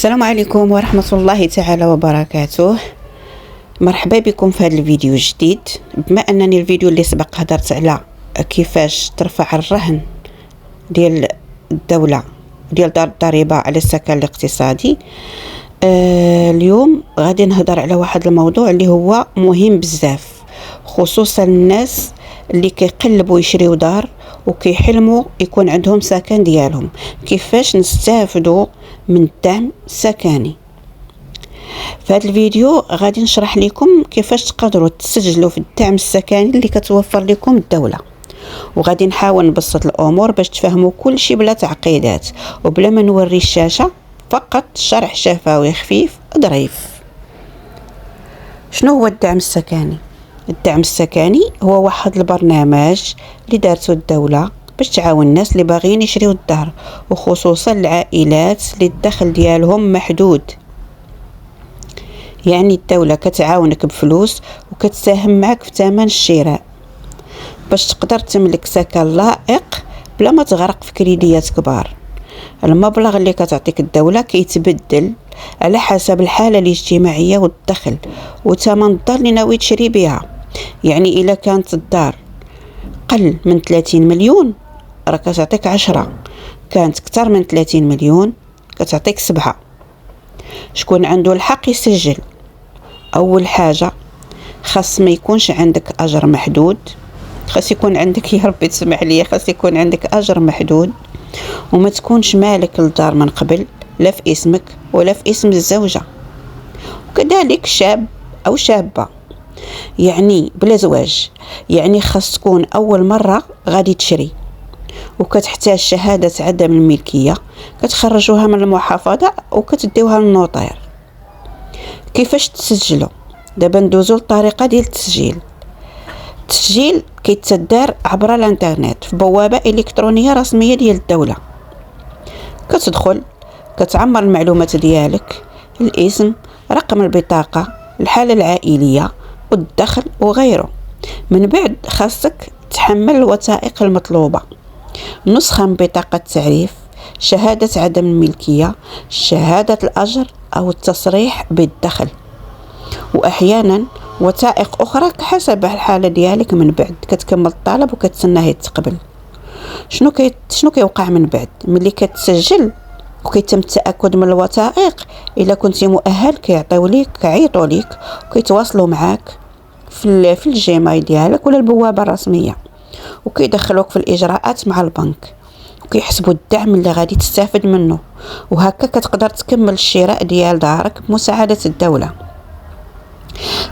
السلام عليكم ورحمة الله تعالى وبركاته. مرحبا بكم في هذا الفيديو الجديد. بما أنني الفيديو اللي سبق هدرت على كيفاش ترفع الرهن ديال الدولة ديال الضريبة على السكن الاقتصادي، اليوم غادي نهضر على واحد الموضوع اللي هو مهم بزاف، خصوصا الناس اللي كيقلبوا يشريو دار وكيحلموا يكون عندهم سكن ديالهم. كيفاش نستافدوا من الدعم السكني؟ في هذا الفيديو غادي نشرح لكم كيفاش تقدروا تسجلوا في الدعم السكني اللي كتوفر لكم الدولة، وغادي نحاول نبسط الامور باش تفهموا كل شيء بلا تعقيدات وبلا ما نوري الشاشه، فقط شرح شفوي خفيف ظريف. شنو هو الدعم السكني؟ الدعم السكني هو واحد البرنامج اللي دارته الدولة باش تعاون الناس اللي باغيين يشريو الدار، وخصوصا العائلات اللي الدخل ديالهم محدود. يعني الدولة كتعاونك بفلوس وكتساهم معك في ثمن الشراء باش تقدر تملك سكن لائق بلا ما تغرق في كريديات كبار. المبلغ اللي كتعطيك الدولة كيتبدل على حسب الحالة الاجتماعية والدخل وثمن الدار اللي ناوي تشري بها. يعني إلا كانت الدار قل من 30 مليون راه كتعطيك 10، كانت كتر من 30 مليون كتعطيك 7. شكون عنده الحق يسجل؟ أول حاجة خاص ما يكونش عندك أجر محدود، خاص يكون عندك يا ربي تسمح لي، خاص يكون عندك أجر محدود، وما تكونش مالك الدار من قبل لا في اسمك ولا في اسم الزوجة، وكذلك شاب أو شابة يعني بلا زواج. يعني خاص تكون أول مرة غادي تشري وكتحتاج شهادة عدم الملكية كتخرجوها من المحافظة وكتديوها للنوطير. كيفاش تسجلوا؟ دابا ندوزو للطريقة ديال التسجيل كيتدار عبر الانترنت في بوابة إلكترونية رسمية ديال الدولة. كتدخل كتعمر المعلومات ديالك، الاسم، رقم البطاقة، الحالة العائلية والدخل وغيره. من بعد خاصك تحمل الوثائق المطلوبة: نسخة من بطاقة التعريف، شهادة عدم الملكية، شهادة الأجر أو التصريح بالدخل، وأحيانا وثائق أخرى حسب الحالة ديالك. من بعد كتكمل الطلب وكتسناه يتقبل. شنو كيوقع من بعد؟ ملي كتسجل وكيتم التأكد من الوثائق، إلا كنتي مؤهل كيعيطوا ليك وكيتواصلوا معاك في الجيميل ديالك ولا البوابة الرسمية، وكيدخلوك في الإجراءات مع البنك وكيحسبوا الدعم اللي غادي تستافد منه، وهكا كتقدر تكمل الشراء ديال دارك بمساعدة الدولة.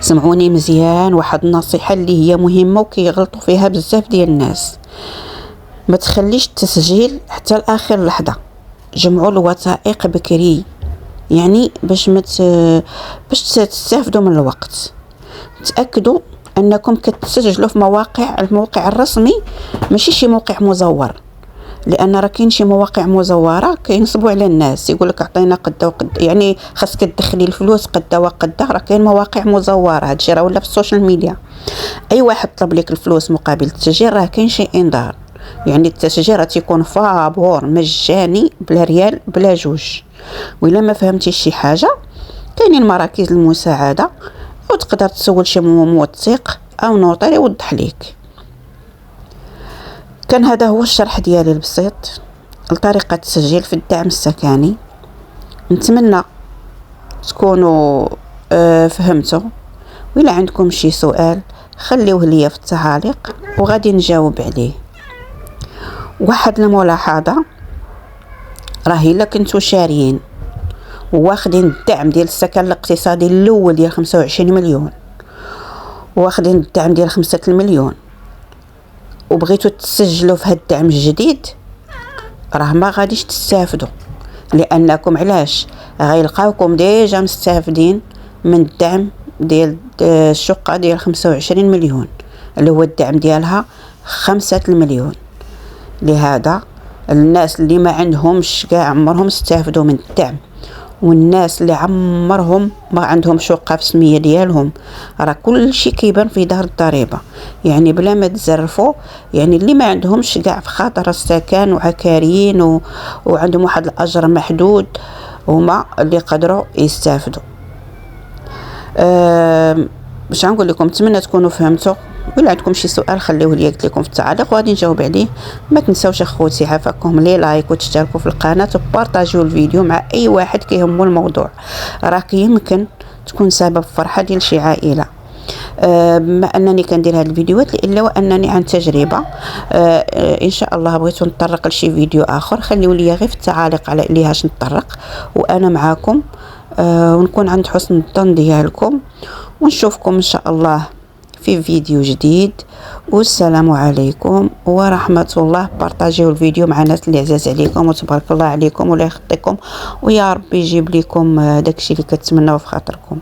سمعوني مزيان، واحد النصيحة اللي هي مهمة وكيغلطوا فيها بزاف ديال الناس: ما تخليش التسجيل حتى لآخر لحظة، جمعوا الوثائق بكري، يعني باش تستافدوا من الوقت. تأكدوا أنكم كتسجلوا في الموقع الرسمي، ماشي شي موقع مزور، لأن راه كاين شي مواقع مزورة كينصبوا على الناس، يقولك عطينا قدا وقدا، يعني خاصك تدخلي الفلوس قدا وقدا. راه كاين مواقع مزورة، هادشي راه ولا في السوشيال ميديا. أي واحد طلب لك الفلوس مقابل التسجيل راه كاين شي إنذار. يعني التسجيل راه تيكون فابور مجاني بلا ريال بلا جوج. وإلا ما فهمتيش شي حاجة كاينين مراكز المساعدة، وتقدر تسول شي موثق أو نوطير يوضح ليك. كان هذا هو الشرح ديالي البسيط لطريقة التسجيل في الدعم السكني. نتمنى تكونوا فهمتوا، وإلا عندكم شي سؤال خليوه لي في التعاليق وغادي نجاوب عليه. واحد الملاحظة: راه إلا كنتو شاريين واخدين الدعم ديال السكن الاقتصادي الأول ديال 25 مليون واخدين الدعم ديال 5 المليون وبغيتو تسجلوا في هاد الدعم الجديد، راه ما غاديش تستافدوا، لأنكم علاش؟ غيلقاوكم ديجا مستافدين من الدعم ديال الشقة ديال 25 مليون اللي هو الدعم ديالها 5 المليون. لهذا الناس اللي ما عندهمش كاع عمرهم استافدوا من الدعم، والناس اللي عمرهم ما عندهم شقة في السمية ديالهم، راه كل شيء كيبان في دار الضريبة. يعني بلا ما تزرفوا، يعني اللي ما عندهمش كاع في خاطر السكن وعكاريين وعندهم واحد الأجر محدود، هما اللي قدروا يستافدوا. باش نقول لكم، نتمنى تكونوا فهمتوا. ولا عندكم شي سؤال خليوه لي قلت لكم في التعليق وغادي نجاوب عليه. ما تنساوش اخوتي عافاكم لي لايك وتشتركوا في القناه وبارطاجيو الفيديو مع اي واحد كيهمو الموضوع، راك يمكن تكون سبب فرحه ديال شي عائله. بما انني كندير هاد الفيديوهات الا وانني عن تجربه، ان شاء الله بغيتو نطرق لشي فيديو اخر خليو لي غير في التعاليق على ليهاش نطرق، وانا معاكم ونكون عند حسن الظن ديالكم. ونشوفكم ان شاء الله في فيديو جديد، والسلام عليكم ورحمة الله. بارطاجيو الفيديو مع الناس اللي عزاز عليكم، وتبارك الله عليكم ولا يخطيكم، ويا ربي يجيب لكم داكشي اللي كتمناو في خاطركم.